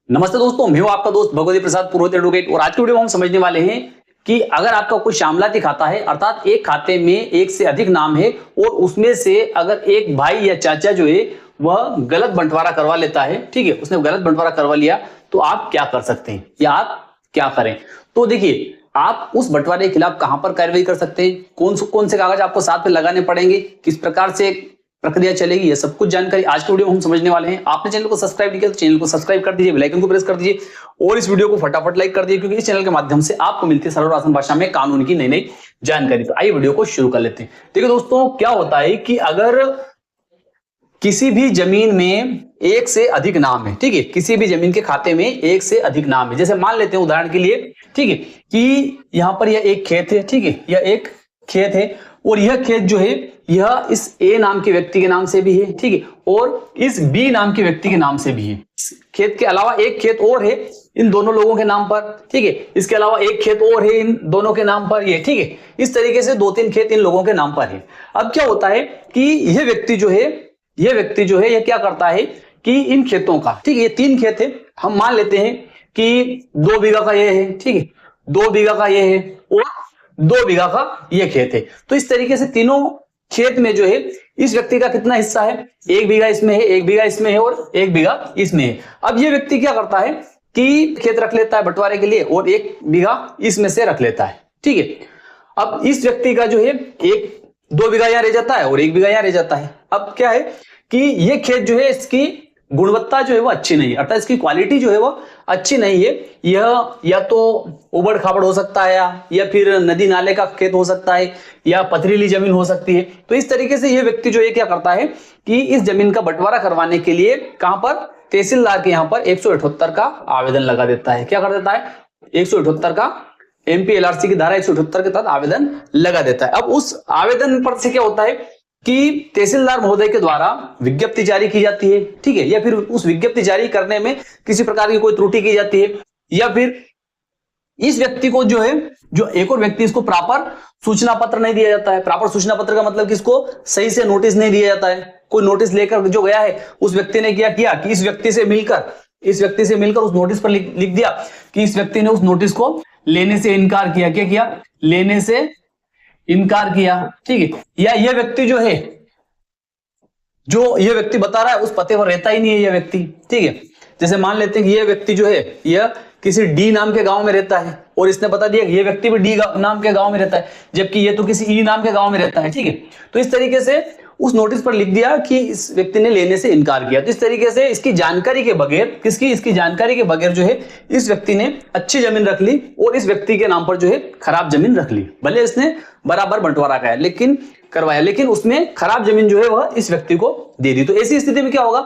नमस्ते दोस्तों, मैं हूं आपका दोस्त भगवती प्रसाद पुरोहित एडवोकेट। और आज की वीडियो में हम समझने वाले हैं कि अगर आपका कोई शामलाती खाता है, अर्थात एक खाते में एक से अधिक नाम है और उसमें से अगर एक भाई या चाचा जो है वह गलत बंटवारा करवा लेता है, ठीक है, उसने गलत बंटवारा करवा लिया, तो आप क्या कर सकते हैं या आप क्या करें। तो देखिए, आप उस बंटवारे के खिलाफ कहां पर कार्रवाई कर सकते हैं, कौन से कागज आपको साथ में लगाने पड़ेंगे, किस प्रकार से प्रक्रिया चलेगी, ये सब कुछ जानकारी आज की वीडियो में हम समझने वाले हैं। आपने चैनल को सब्सक्राइब नहीं किया तो चैनल को सब्सक्राइब कर दीजिए, बेल आइकन को प्रेस कर दीजिए और इस वीडियो को फटाफट लाइक कर दीजिए, क्योंकि इस चैनल के माध्यम से आपको मिलती है सरल और आसान भाषा में कानून की नई नई जानकारी। तो आइए वीडियो को शुरू कर लेते हैं। देखिए दोस्तों, क्या होता है कि अगर किसी भी जमीन में एक से अधिक नाम है, ठीक है, किसी भी जमीन के खाते में एक से अधिक नाम है, जैसे मान लेते हैं उदाहरण के लिए, ठीक है, कि यहां पर यह एक खेत है, ठीक है, यह एक खेत है और यह खेत जो है यह इस ए नाम के व्यक्ति के नाम से भी है, ठीक है, और इस बी नाम के व्यक्ति के नाम से भी है। खेत के अलावा एक खेत और है इन दोनों लोगों के नाम पर, ठीक है, इसके अलावा एक खेत और है इन दोनों के नाम पर, ये, ठीक है, इस तरीके से दो तीन खेत इन लोगों के नाम पर है। अब क्या होता है कि यह व्यक्ति जो है यह क्या करता है कि इन खेतों का, ठीक है, ये तीन खेत है, हम मान लेते हैं कि 2 बीघा का ये है, ठीक है, 2 बीघा का ये है और 2 बीघा का ये खेत है। तो इस तरीके से तीनों खेत में जो है इस व्यक्ति का कितना हिस्सा है, 1 बीघा इसमें है, 1 बीघा इसमें है और 1 बीघा इसमें है। अब ये व्यक्ति क्या करता है कि खेत रख लेता है बंटवारे के लिए और 1 बीघा इसमें से रख लेता है, ठीक है। अब इस व्यक्ति का जो है 2 बीघा यहां रह जाता है और 1 बीघा यहां रह जाता है। अब क्या है कि ये खेत जो है इसकी गुणवत्ता जो है वो अच्छी नहीं है, अर्थात इसकी क्वालिटी जो है वो अच्छी नहीं है। यह या तो उबड़ खाबड़ हो सकता है या फिर नदी नाले का खेत हो सकता है या पथरीली जमीन हो सकती है। तो इस तरीके से यह व्यक्ति जो है क्या करता है कि इस जमीन का बंटवारा करवाने के लिए कहां पर, तहसीलदार के यहां पर 178 का आवेदन लगा देता है। क्या कर देता है, 178 का एमपीएलआरसी की धारा 178 के तहत आवेदन लगा देता है। अब उस आवेदन पर से क्या होता है कि तहसीलदार महोदय के द्वारा विज्ञप्ति जारी की जाती है, ठीक है, या फिर उस विज्ञप्ति जारी करने में किसी प्रकार की कोई त्रुटि की जाती है, या फिर इस व्यक्ति को जो है, जो एक और व्यक्ति, इसको प्रॉपर सूचना पत्र नहीं दिया जाता है। प्रॉपर सूचना पत्र का मतलब कि इसको सही से नोटिस नहीं दिया जाता है। कोई नोटिस लेकर जो गया है उस व्यक्ति ने क्या किया कि इस व्यक्ति से मिलकर उस नोटिस पर लिख दिया कि इस व्यक्ति ने उस नोटिस को लेने से इनकार किया। क्या किया, लेने से इनकार किया, ठीक है, या यह व्यक्ति जो है, जो यह व्यक्ति बता रहा है उस पते पर रहता ही नहीं है यह व्यक्ति, ठीक है। जैसे मान लेते हैं कि यह व्यक्ति जो है यह किसी डी नाम के गांव में रहता है और इसने बता दिया कि यह व्यक्ति भी डी नाम के गांव में रहता है, जबकि यह तो किसी ई नाम के गांव में रहता है, ठीक है। तो इस तरीके से उस नोटिस पर लिख दिया कि इस व्यक्ति ने लेने से इनकार किया। तो इस तरीके से इसकी जानकारी के बगैर, इसकी जानकारी के बगैर जो है इस व्यक्ति ने अच्छी जमीन रख ली और इस व्यक्ति के नाम पर जो है खराब जमीन रख ली। भले इसने बराबर बंटवारा करवाया, लेकिन उसमें खराब जमीन जो है वह इस व्यक्ति को दे दी। तो ऐसी स्थिति में क्या होगा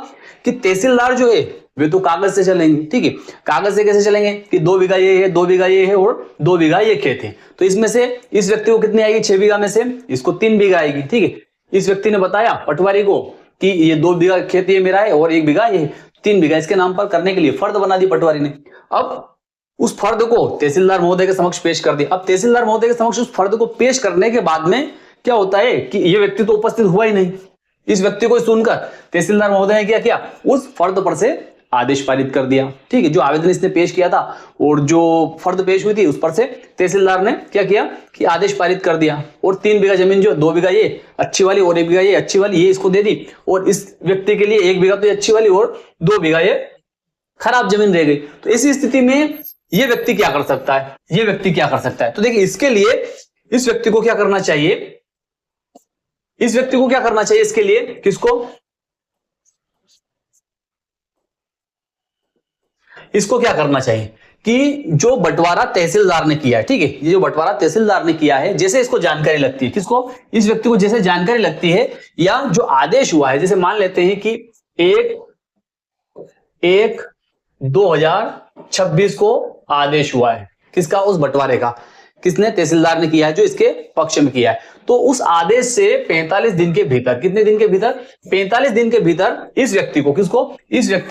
कि तहसीलदार जो है वे तो कागज से चलेंगे, ठीक है। कागज से कैसे चलेंगे कि 2 बीघा ये है, 2 बीघा ये है और 2 बीघा ये खेत है। तो इसमें से इस व्यक्ति को कितनी आएगी, 6 बीघा में से इसको 3 बीघा आएगी, ठीक है। इस व्यक्ति ने बताया पटवारी को कि ये 2 बीघा खेत ये मेरा है और 1 बीघा ये, 3 बीघा इसके नाम पर करने के लिए फर्द बना दी पटवारी ने। अब उस फर्द को तहसीलदार महोदय के समक्ष पेश कर दिया। अब तहसीलदार महोदय के समक्ष उस फर्द को पेश करने के बाद में क्या होता है कि यह व्यक्ति तो उपस्थित हुआ ही नहीं। इस व्यक्ति को सुनकर तहसीलदार महोदय ने क्या किया, उस फर्द पर से आदेश पारित कर दिया, ठीक है। जो आवेदन इसने पेश किया था और जो फर्द पेश हुई थी उस पर से तहसीलदार ने क्या किया कि आदेश पारित कर दिया और 3 बीघा जमीन जो 2 बीघा ये अच्छी वाली और 1 बीघा ये अच्छी वाली ये इसको दे दी और इस व्यक्ति के लिए 1 बीघा तो ये अच्छी वाली और 2 बीघा ये खराब जमीन रह गई। तो ऐसी स्थिति में ये व्यक्ति क्या कर सकता है, तो देखिए इसके लिए इस व्यक्ति को क्या करना चाहिए, इसके लिए इसको क्या करना चाहिए कि जो बंटवारा तहसीलदार ने किया है, ठीक है, ये जो बंटवारा तहसीलदार ने किया है, जैसे इसको जानकारी लगती है, किसको, इस व्यक्ति को जैसे जानकारी लगती है या जो आदेश हुआ है, जैसे मान लेते हैं कि 1/1/2026 को आदेश हुआ है, किसका, उस बंटवारे का, किसने, तहसीलदार ने किया है, जो इसके पक्ष में किया है। तो उस आदेश से 45 दिन के भीतर, कितने दिन के भीतर, 45 दिन के भीतर इस व्यक्ति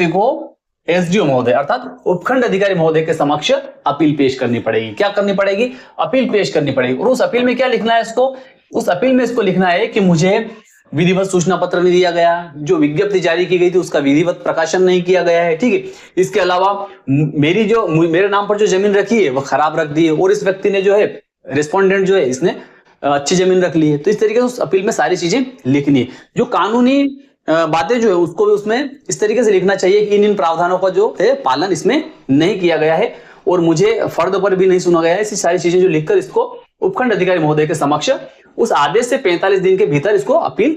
को एसडीओ महोदय अर्थात उपखंड अधिकारी महोदय के समक्ष अपील पेश करनी पड़ेगी। क्या करनी पड़ेगी, अपील पेश करनी पड़ेगी। और उस अपील में क्या लिखना है इसको, उस अपील में इसको लिखना है कि मुझे विधिवत सूचना पत्र नहीं दिया गया, जो विज्ञप्ति जारी की गई थी उसका विधिवत प्रकाशन नहीं किया गया है, ठीक है। इसके अलावा मेरे नाम पर जो जमीन रखी है वो खराब रख दी है, और इस व्यक्ति ने जो है रेस्पोंडेंट जो है इसने अच्छी जमीन रख ली है। तो इस तरीके से उस अपील में सारी चीजें लिखनी है। जो कानूनी बातें जो है उसको भी उसमें इस तरीके से लिखना चाहिए कि इन प्रावधानों का जो है पालन इसमें नहीं किया गया है और मुझे फर्द पर भी नहीं सुना गया है। ऐसी सारी चीजें जो लिखकर इसको उपखंड अधिकारी महोदय के समक्ष उस आदेश से 45 दिन के भीतर इसको अपील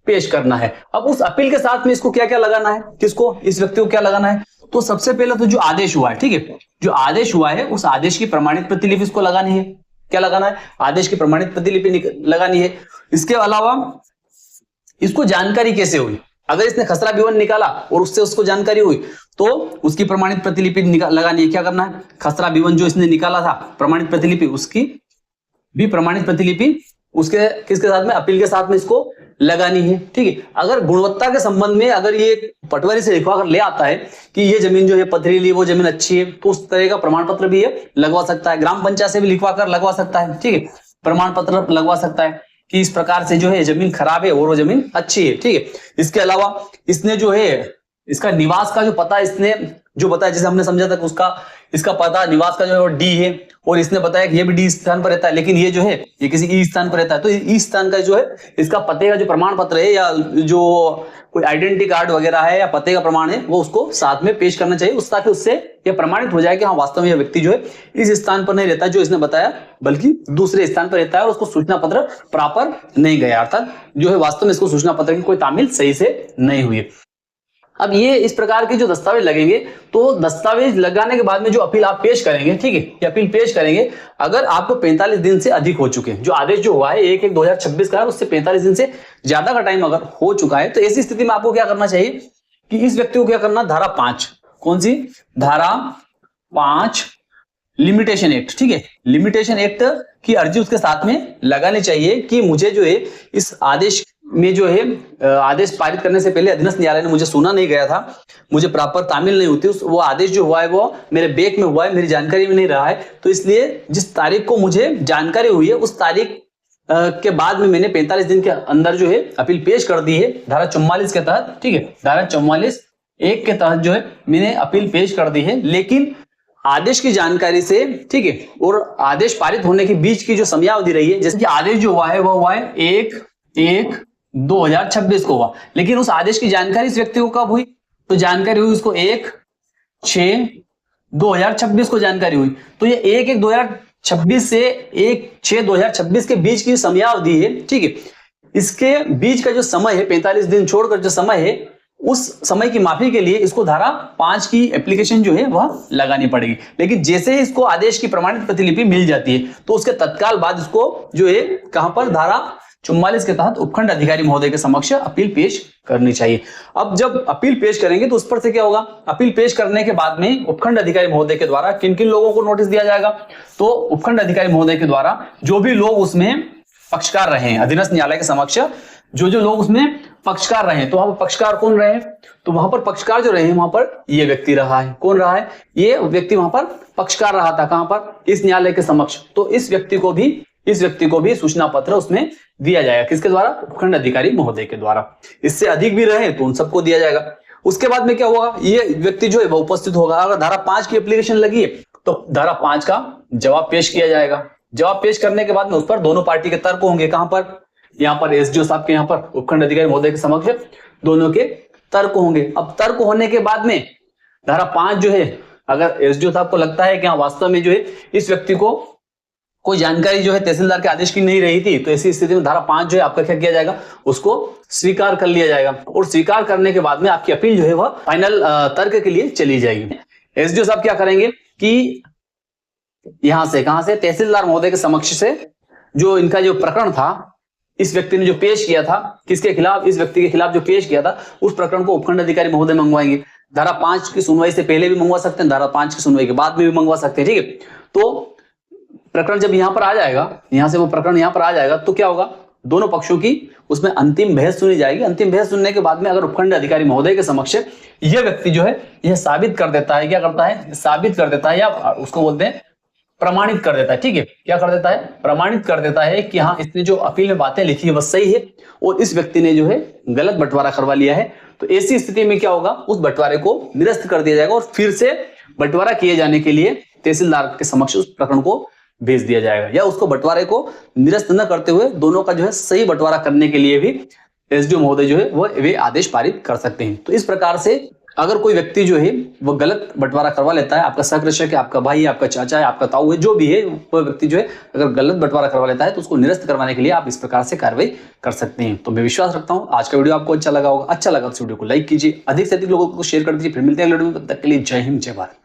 पेश करना है। अब उस अपील के साथ में इसको क्या क्या लगाना है, किसको, इस व्यक्ति को क्या लगाना है। तो सबसे पहले तो जो आदेश हुआ है, ठीक है, जो आदेश हुआ है उस आदेश की प्रमाणित प्रतिलिपि इसको लगानी है। क्या लगाना है, आदेश की प्रमाणित प्रतिलिपि लगानी है। इसके अलावा इसको जानकारी कैसे हुई, अगर इसने खसरा विवरण निकाला और उससे उसको जानकारी हुई तो उसकी प्रमाणित प्रतिलिपि लगानी है। क्या करना है, खसरा विवरण जो इसने निकाला था प्रमाणित प्रतिलिपि, उसकी भी प्रमाणित प्रतिलिपि उसके किसके साथ में, अपील के साथ में इसको लगानी है, ठीक है। अगर गुणवत्ता के संबंध में अगर ये पटवारी से लिखवा कर ले आता है कि ये जमीन जो है पथरीली, वो जमीन अच्छी है, तो उस तरह का प्रमाण पत्र भी ये लगवा सकता है। ग्राम पंचायत से भी लिखवा कर लगवा सकता है, ठीक है, प्रमाण पत्र लगवा सकता है कि इस प्रकार से जो है जमीन खराब है और वो जमीन अच्छी है, ठीक है। इसके अलावा इसने जो है इसका निवास का जो पता इसने जो बताया, जैसे हमने समझा था कि इसका पता निवास का जो है वो डी है, और इसने बताया कि ये भी डी स्थान पर रहता है, लेकिन ये जो है ये किसी ई स्थान पर रहता है। तो ई स्थान का जो है इसका पते का जो प्रमाण पत्र है या जो कोई आइडेंटिटी कार्ड वगैरह है या पते का प्रमाण है वो उसको साथ में पेश करना चाहिए, ताकि उससे ये प्रमाणित हो जाए कि हाँ वास्तव में यह व्यक्ति जो है इस स्थान पर नहीं रहता जो इसने बताया, बल्कि दूसरे स्थान पर रहता है और उसको सूचना पत्र प्रॉपर नहीं गया, अर्थात जो है वास्तव में इसको सूचना पत्र की कोई तामील सही से नहीं हुई। अब ये इस प्रकार के जो दस्तावेज लगेंगे, तो दस्तावेज लगाने के बाद में जो अपील आप पेश करेंगे, ठीक है, ये अपील पेश करेंगे अगर आपको 45 दिन से अधिक हो चुके हैं, जो आदेश जो हुआ है 1/1/2026 का है उससे 45 दिन से ज्यादा का टाइम अगर हो चुका है, तो ऐसी स्थिति में आपको क्या करना चाहिए कि इस व्यक्ति को क्या करना, धारा 5, कौन सी धारा 5 लिमिटेशन एक्ट, ठीक है, लिमिटेशन एक्ट की अर्जी उसके साथ में लगानी चाहिए कि मुझे जो है इस आदेश में जो है आदेश पारित करने से पहले अधीनस्थ न्यायालय ने मुझे सुना नहीं गया था, मुझे प्रॉपर तामील नहीं होती, वो आदेश जो हुआ है वो मेरे बैक में हुआ है, मेरी जानकारी में नहीं रहा है, तो इसलिए जिस तारीख को मुझे जानकारी हुई है उस तारीख के बाद में मैंने 45 दिन के अंदर जो है अपील पेश कर दी है धारा 44 के तहत, ठीक है, धारा 44(1) के तहत जो है मैंने अपील पेश कर दी है। लेकिन आदेश की जानकारी से, ठीक है, और आदेश पारित होने के बीच की जो समयावधि रही है, जैसे कि आदेश जो हुआ है वो हुआ है 1/1/2026 को हुआ, लेकिन उस आदेश की जानकारी इस व्यक्ति को कब हुई, तो जानकारी हुई उसको 1/6/2026 को जानकारी हुई। तो ये 1/1/2026 से 1/6/2026 के बीच की समयावधि है, ठीक है, इसके बीच का जो समय है 45 दिन छोड़कर जो समय है, उस समय की माफी के लिए इसको धारा 5 की एप्लीकेशन जो है वह लगानी पड़ेगी। लेकिन जैसे ही इसको आदेश की प्रमाणित प्रतिलिपि मिल जाती है तो उसके तत्काल बाद इसको जो है कहां पर, धारा 44 के तहत उपखंड अधिकारी महोदय के समक्ष अपील पेश करनी चाहिए। अब जब अपील पेश करेंगे तो उस पर से क्या होगा, अपील पेश करने के बाद में उपखंड अधिकारी महोदय के द्वारा किन किन लोगों को नोटिस दिया जाएगा, तो उपखंड अधिकारी महोदय के द्वारा जो भी लोग उसमें पक्षकार रहे हैं अधीनस्थ न्यायालय के समक्ष, जो लोग उसमें पक्षकार रहे हैं, तो वहां पर पक्षकार कौन रहे, तो वहां पर पक्षकार जो रहे वहां पर ये व्यक्ति रहा है, कौन रहा है, ये व्यक्ति वहां पर पक्षकार रहा था, कहां पर, इस न्यायालय के समक्ष। तो इस व्यक्ति को भी सूचना पत्र उसमें दिया जाएगा, किसके द्वारा, उपखंड अधिकारी महोदय के द्वारा। इससे अधिक भी रहे तो उन सबको दिया जाएगा। उसके बाद में क्या होगा, ये व्यक्ति जो है वो उपस्थित होगा। अगर धारा 5 की एप्लीकेशन लगी है तो धारा 5 का जवाब पेश किया जाएगा। जवाब पेश करने के बाद में उस पर दोनों पार्टी के तर्क होंगे, कहां पर, यहाँ पर एसडीओ साहब के, यहाँ पर उपखंड अधिकारी महोदय के समक्ष दोनों के तर्क होंगे। अब तर्क होने के बाद में धारा 5 जो है, अगर एसडीओ साहब को लगता है कि हाँ वास्तव में जो है इस व्यक्ति को कोई जानकारी जो है तहसीलदार के आदेश की नहीं रही थी, तो ऐसी स्थिति में धारा 5 जो है आपका क्या किया जाएगा, उसको स्वीकार कर लिया जाएगा। और स्वीकार करने के बाद में आपकी अपील जो है वह फाइनल तर्क के लिए चली जाएगी। एसडीओ साहब क्या करेंगे कि यहां से, कहां से, तहसीलदार महोदय के समक्ष से जो इनका जो प्रकरण था, इस व्यक्ति ने जो पेश किया था, किसके खिलाफ, इस व्यक्ति के खिलाफ जो पेश किया था, उस प्रकरण को उपखंड अधिकारी महोदय मंगवाएंगे। धारा 5 की सुनवाई से पहले भी मंगवा सकते हैं, धारा 5 की सुनवाई के बाद में भी मंगवा सकते हैं, ठीक है। तो प्रकरण जब यहां पर आ जाएगा, यहां से वो प्रकरण यहां पर आ जाएगा, तो क्या होगा, दोनों पक्षों की उसमें अंतिम बहस सुनी जाएगी। अंतिम बहस सुनने के बाद में अगर उपखंड अधिकारी महोदय के समक्ष यह व्यक्ति जो है यह साबित कर देता है, क्या करता है, साबित कर देता है, या उसको बोलते हैं प्रमाणित कर देता है। ठीक है, क्या कर देता है? प्रमाणित कर देता है कि हाँ, इसने जो अपील में बातें लिखी है वह सही है और इस व्यक्ति ने जो है गलत बंटवारा करवा लिया है। तो ऐसी स्थिति में क्या होगा, उस बंटवारे को निरस्त कर दिया जाएगा और फिर से बंटवारा किए जाने के लिए तहसीलदार के समक्ष उस प्रकरण को भेज दिया जाएगा, या उसको बंटवारे को निरस्त न करते हुए दोनों का जो है सही बंटवारा करने के लिए भी एसडीओ महोदय जो है वे आदेश पारित कर सकते हैं। तो इस प्रकार से अगर कोई व्यक्ति जो है वह गलत बंटवारा करवा लेता है, आपका सहकृषक है, आपका भाई है, आपका चाचा है, आपका ताऊ है, जो भी है, वह व्यक्ति जो है अगर गलत बंटवारा करवा लेता है तो उसको निरस्त करवाने के लिए आप इस प्रकार से कार्रवाई कर सकते हैं। तो मैं विश्वास रखता हूं आज का वीडियो आपको अच्छा लगा होगा। अच्छा लगा तो वीडियो को लाइक कीजिए, अधिक से अधिक लोगों को शेयर कर दीजिए। फिर मिलते हैं अगले वीडियो में, तब तक के लिए जय हिंद, जय भारत।